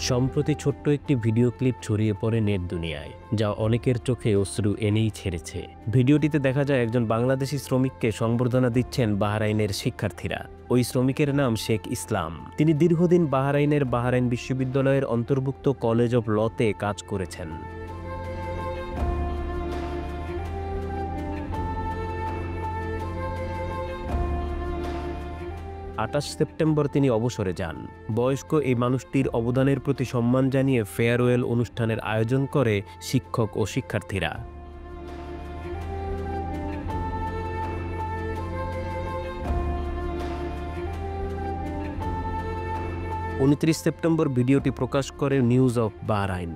সম্প্রতি ছোট্ট একটি ভিডিও ক্লিপ ছড়িয়ে পড়ে নেট দুনিয়ায়, যা অনেকের চোখে অশ্রু এনেই ছেড়েছে। ভিডিওটিতে দেখা যায় একজন বাংলাদেশি শ্রমিককে সংবর্ধনা দিচ্ছেন বাহরাইনের শিক্ষার্থীরা। ওই শ্রমিকের নাম শেখ ইসলাম। তিনি দীর্ঘদিন বাহরাইনের বাহরাইন বিশ্ববিদ্যালয়ের অন্তর্ভুক্ত কলেজ অব লতে কাজ করেছেন। ২৮ সেপ্টেম্বর তিনি অবসরে যান। বয়স্ক এই মানুষটির অবদানের প্রতি সম্মান জানিয়ে ফেয়ারওয়েল অনুষ্ঠানের আয়োজন করে শিক্ষক ও শিক্ষার্থীরা। ২৯ সেপ্টেম্বর ভিডিওটি প্রকাশ করে নিউজ অফ বাহরাইন।